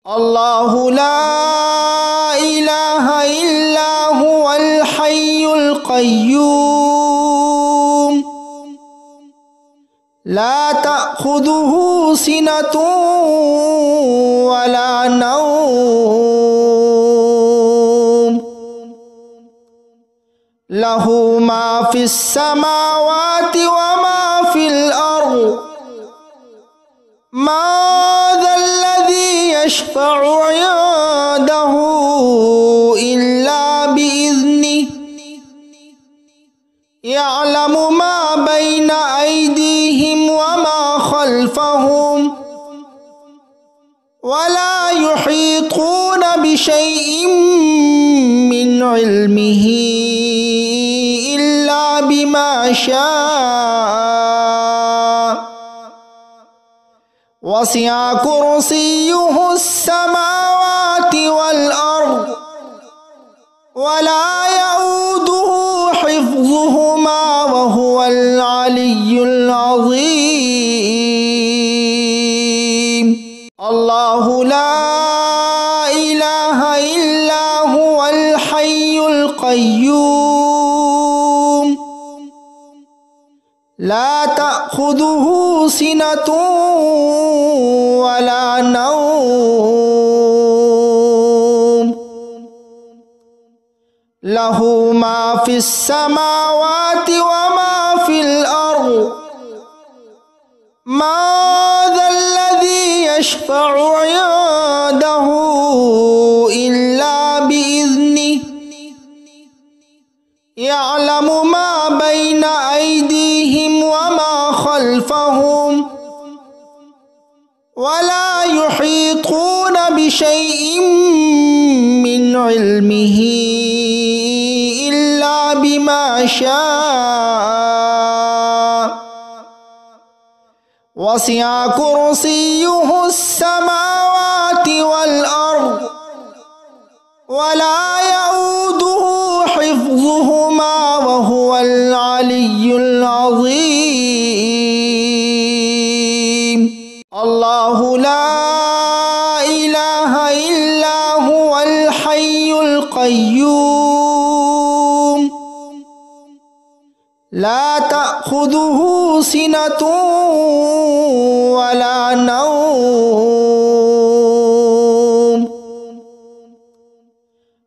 الله لا إله إلا هو الحي القيوم لا تأخذه سنة ولا نوم له ما في السماوات وما في الأرض ما ذا الذي يشفع عنده إلا بإذنه يعلم ما بين أيديهم وما خلفهم ولا يحيطون بشيء من علمه إلا بما شاء وسع كرسيه السماوات والأرض ولا يؤوده حفظهما وهو العلي العظيم الله لا إله إلا هو الحي القيوم لا تأخذه سنة ولا نوم له ما في السماوات وما في الأرض ما ذا الذي يشفع عنده إلا بإذنه يعلم ما بين أيديهم وما خلفهم ولا يحيطون بشيء من علمه إلا بما شاء وسع كرسيه السماوات والأرض ولا يؤوده حفظهما وهو العلي العظيم الله لا إله إلا هو الحي القيوم لا تأخذه سنة ولا نوم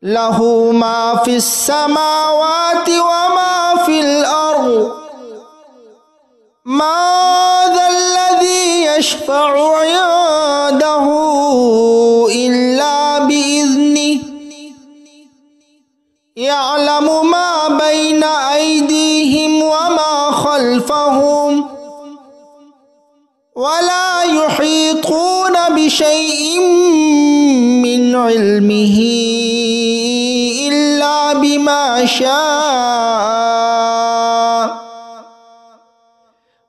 له ما في السماوات وما في الأرض ما ذا الذي يشفع عنده إلا بإذنه يعلم ما بين أيديهم وما خلفهم ولا يحيطون بشيء من علمه إلا بما شاء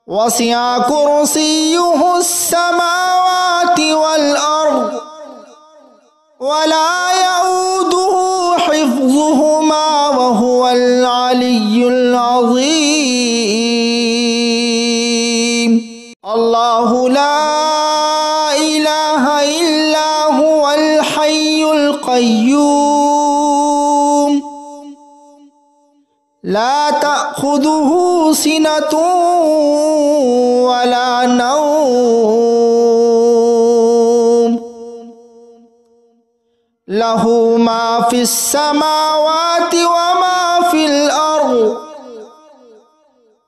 وسع كرسيه السماوات والأرض ولا يؤوده حفظهما وهو العلي العظيم الله لا إله إلا هو الحي القيوم لا تأخذه سنة ولا نوم له ما في السماوات وما في الأرض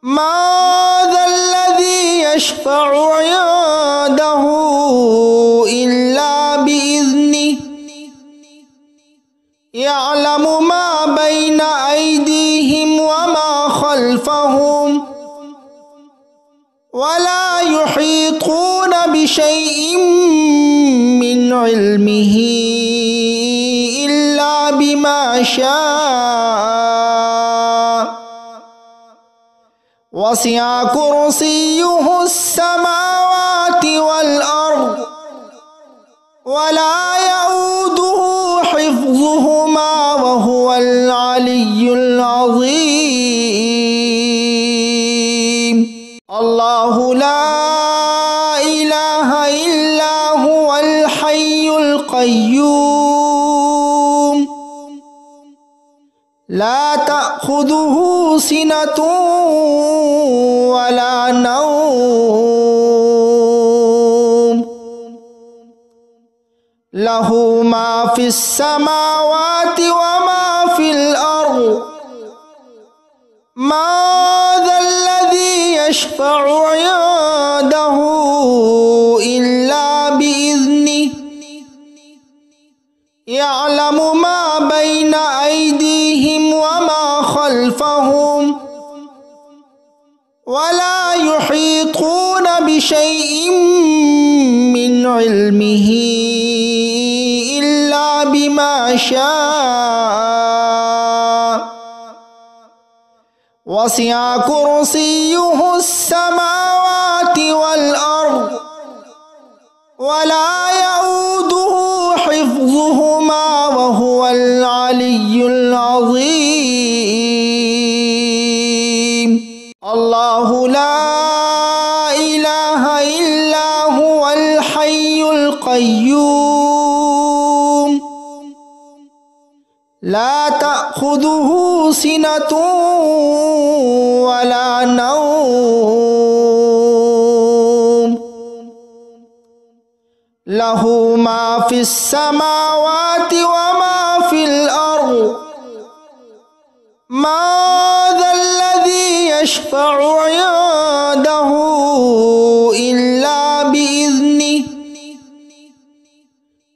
ما ذا الذي يشفع عنده إلا بإذنه يعلم ما بين أيديهم وما خلفهم ولا يحيطون بشيء من علمه إلا بما شاء وسع كرسيه السماوات والأرض ولا يؤوده حفظهما وهو العلي العظيم الله لا إله إلا هو الحي القيوم القيوم لا تأخذه سنة ولا نوم له ما في السماوات وما في الأرض ما ذا الذي يشفع عنده إلا بإذنه يعلم ما بين أيديهم وما خلفهم ولا يحيطون بشيء من علمه إلا بما شاء وسع كرسيه السماوات والأرض ولا يؤوده حفظهما وهو العلي العظيم الله لا إله إلا هو الحي القيوم لا تأخذه سنة ولا نوم له ما في السماوات وما في الأرض ما ذا الذي يشفع عنده إلا بإذنه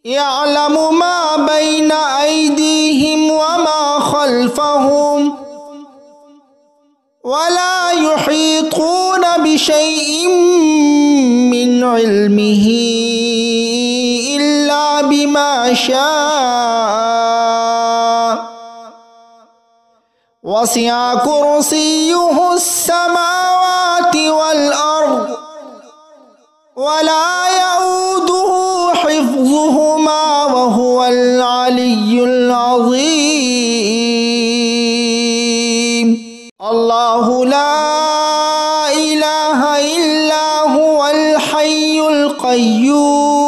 يعلم ما بين أيديهم وما خلفهم ولا يحيطون بشيء من علمه إلا بما شاء وسع كرسيه السماوات والأرض ولا يؤوده حفظهما وهو العلي العظيم الله لا إله إلا هو الحي القيوم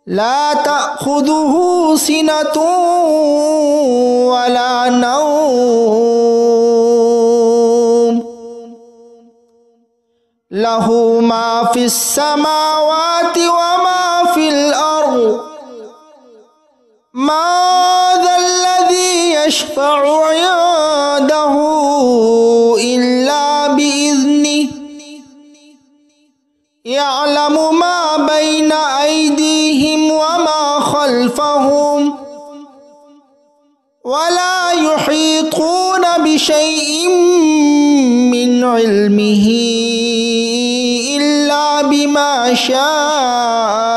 لا تأخذه سنة ولا نوم له ما في السماوات وما في الأرض ما ذا الذي يشفع عنده إلا بإذنه يعلم ما بين أيديهم وما خلفهم ولا يحيطون بشيء من علمه إلا بما شاء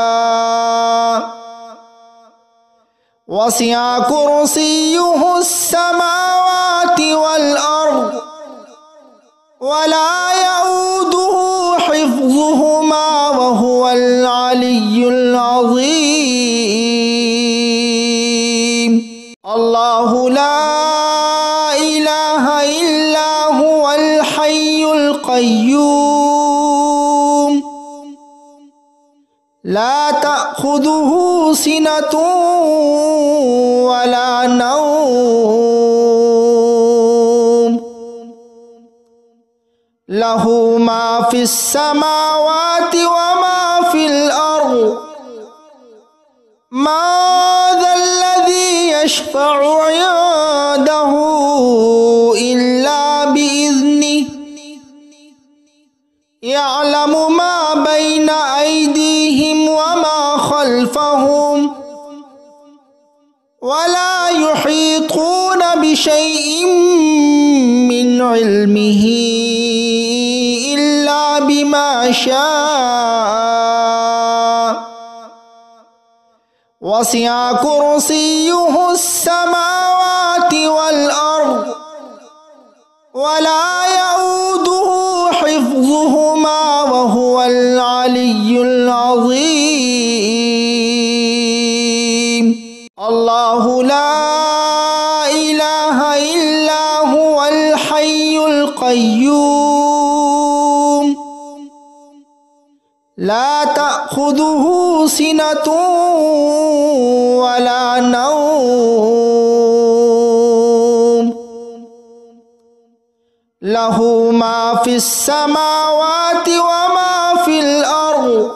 وسع كرسيه السماوات والأرض ولا يؤوده حفظهما وهو العلي العظيم الله لا إله إلا هو الحي القيوم لا تأخذه سنة ولا نوم له ما في السماوات وما في الأرض ما ذا الذي يشفع عنده إلا بإذنه يعلم ما بين أيديهم وما خلفهم ولا يحيطون بشيء من علمه إلا بما شاء وسع كرسيه السماوات والأرض ولا يؤوده حفظهما وهو العلي العظيم الله لا إله إلا هو الحي القيوم لا تأخذه تأخذه سنة ولا نوم له ما في السماوات وما في الأرض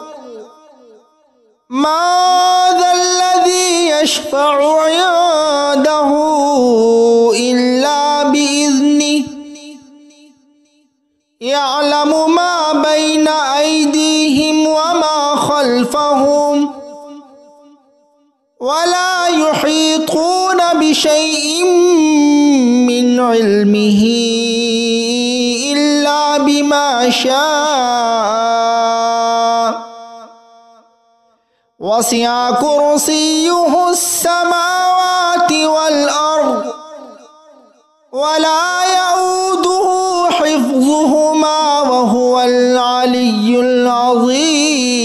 ما ذا الذي يشفع عنده إلا بإذنه يعلم ما بين أيديهم وما خلفهم ولا يحيطون بشيء من علمه إلا بما شاء وسع كرسيه السماوات والأرض ولا يؤوده حفظهما وهو العلي العظيم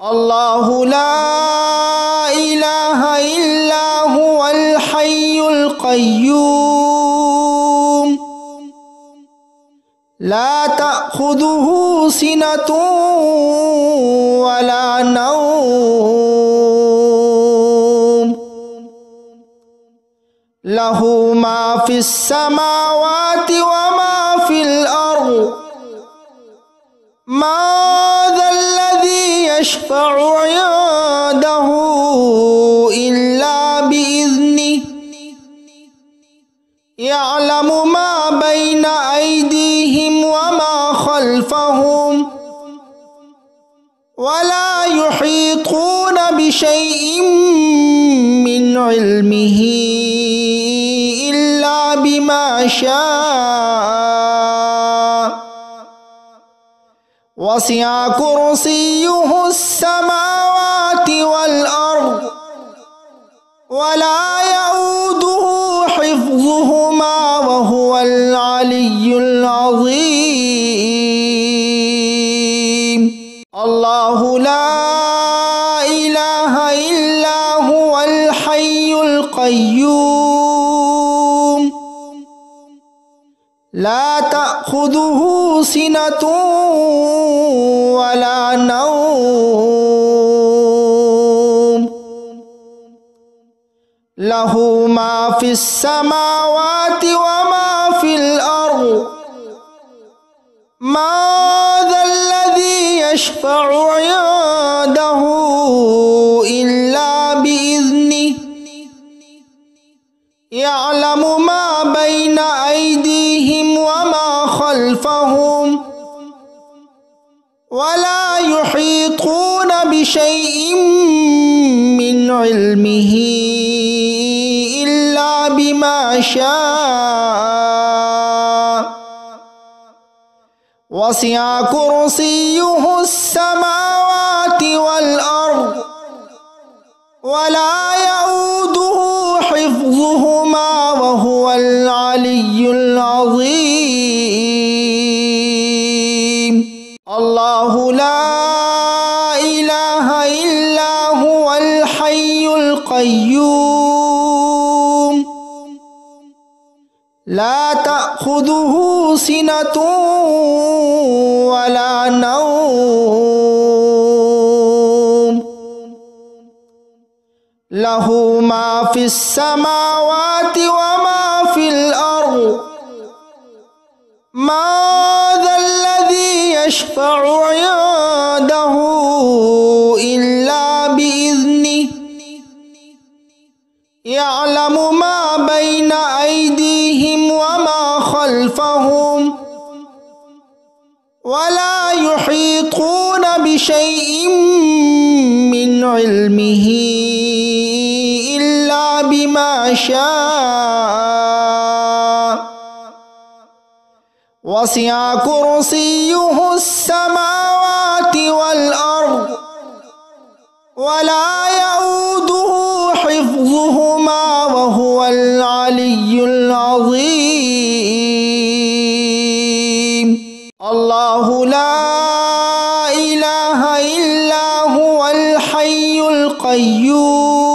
الله لا إله إلا هو الحي القيوم لا تأخذه سنة ولا نوم له ما في السماوات وما في الأرض ما ذا الذي يشفع عنده إلا بإذنه يعلم ما بين أيديهم وما خلفهم ولا يحيطون بشيء من علمه إلا بما شاء وسع كرسيه السماوات والأرض ولا يؤوده حفظهما وهو العلي العظيم الله لا إله إلا هو الحي القيوم لا تأخذه سنة ولا نوم له ما في السماوات وما في الأرض ما ذا الذي يشفع عنده إلا بإذنه يعلم ما بين أيديهم وما خلفهم ولا يحيطون بشيء من علمه إلا بما شاء وسع كرسيه السماوات والأرض ولا يؤوده حفظهما وهو العلي العظيم الله لا إله إلا هو الحي القيوم لا تأخذه سنة ولا نوم له ما في السماوات وما في الأرض ما ذا الذي يشفع عنده إلا بإذنه يعلم ما بين أيديهم وما خلفهم ولا يحيطون بشيء من علمه إلا بما شاء وسع كرسيه السماوات والأرض ولا يؤوده حفظهما وهو العلي العظيم الله لا إله إلا هو الحي القيوم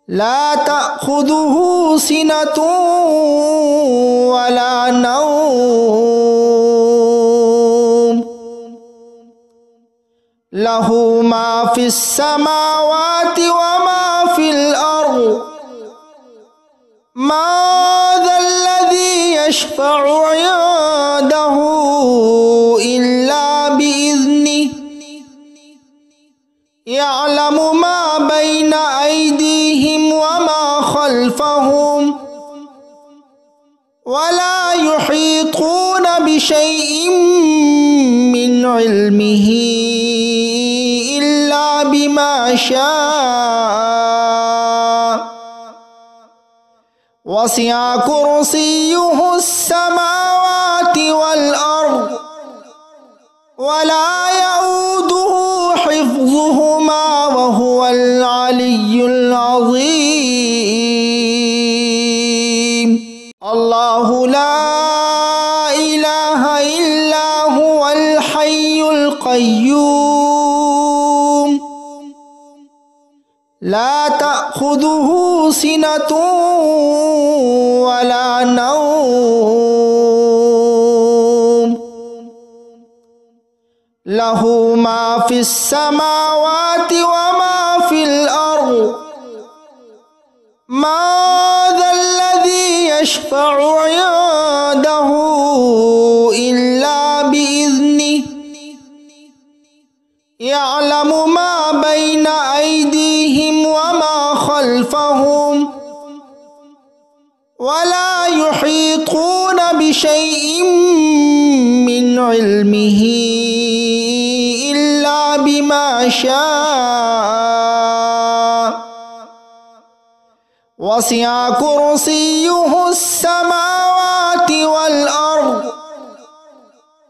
لا تأخذه سنة ولا نوم له ما في السماوات وما في الأرض ما ذا الذي يشفع عنده إلا بإذنه يعلم ما بين أيديهم وما خلفهم ولا يحيطون بشيء من علمه إلا بما شاء وسع كرسيه السماوات والأرض ولا يؤوده حفظهما وهو العلي العظيم الله لا إله إلا هو الحي القيوم لا تأخذه سنة ولا نوم له ما في السماوات وما في الأرض ما ذا الذي يشفع عنده إلا بإذنه يعلم ما بين أيديهم وما خلفهم ولا يحيطون بشيء من علمه إلا بما شاء وسع كرسيه السماوات والأرض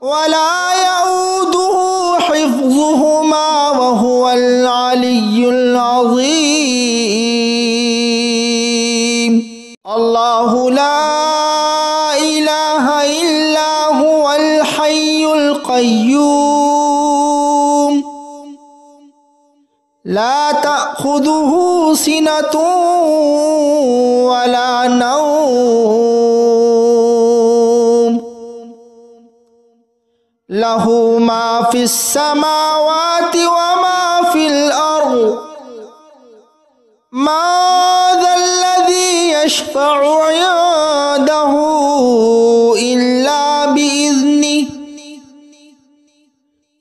ولا يؤوده حفظهما وهو العلي العظيم الله لا إله إلا هو الحي القيوم لا تأخذه سنة ولا نوم له ما في السماوات وما في الأرض ما ذا الذي يشفع عنده إلا بإذنه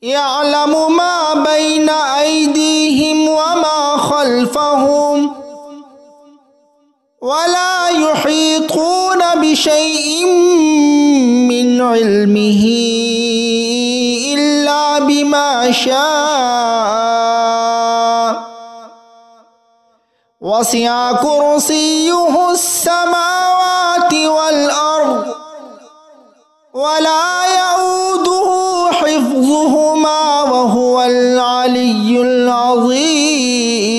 يعلم ما بين أيديهم وما خلفهم ولا يحيطون بشيء من علمه إلا بما شاء وسع كرسيه السماوات والأرض ولا يؤوده حفظهما وهو العلي العظيم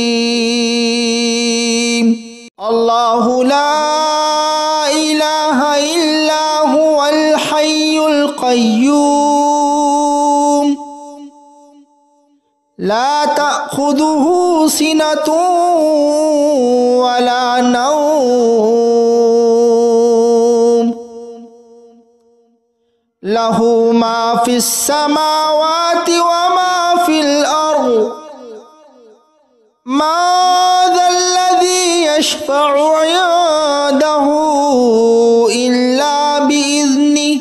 الله لا إله إلا هو الحي القيوم لا تأخذه سنة ولا نوم له ما في السماوات وما في الأرض ما ذا الذي يشفع عنده إلا بإذنه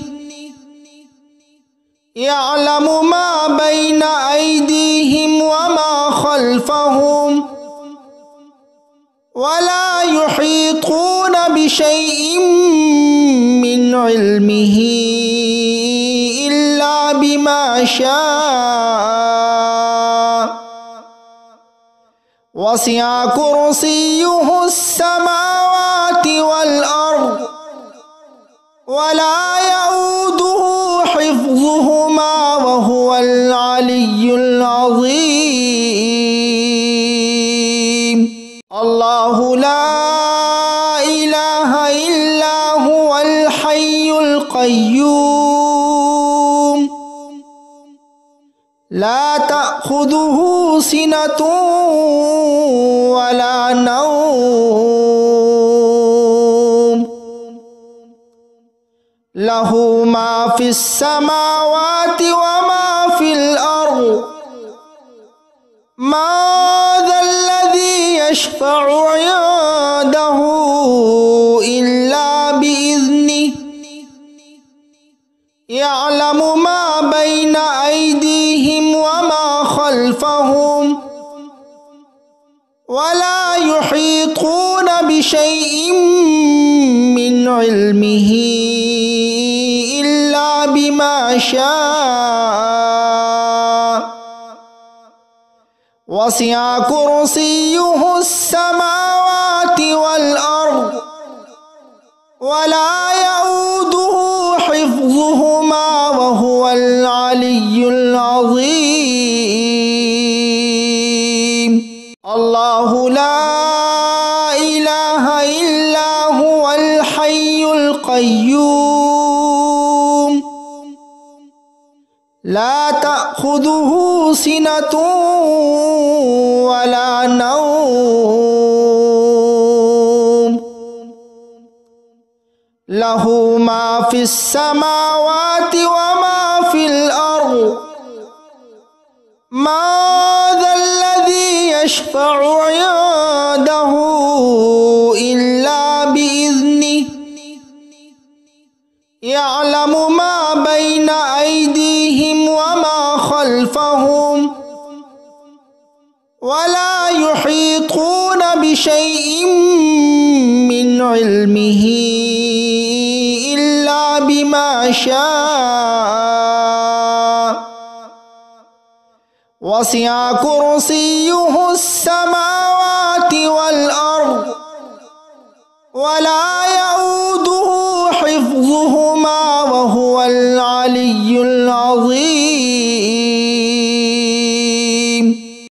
يعلم ما بين أيديهم وما خلفهم ولا يحيطون بشيء من علمه إلا بما شاء وسع كرسيه السماوات والأرض ولا يؤوده حفظهما وهو العلي العظيم الله لا إله إلا هو الحي القيوم لا تأخذه سنة ولا نوم له ما في السماوات وما في الأرض ما ذا الذي يشفع عنده إلا بإذنه يعلم ما بين أيديهم وما خلفهم ولا يحيطون بشيء من علمه إلا بما شاء وسع كرسيه السماوات والأرض ولا يؤوده حفظهما وهو العلي العظيم. الله لا إله إلا هو الحي القيوم لا تأخذه سنة ولا نوم له ما في السماوات وما في الأرض ما ذا الذي يشفع عنده إلا بإذنه يعلم ما بين أيديهم وما خلفهم ولا يحيطون بشيء من علمه إلا بما شاء وسع كرسيه السماوات والأرض ولا يؤوده حفظهما وهو العلي العظيم.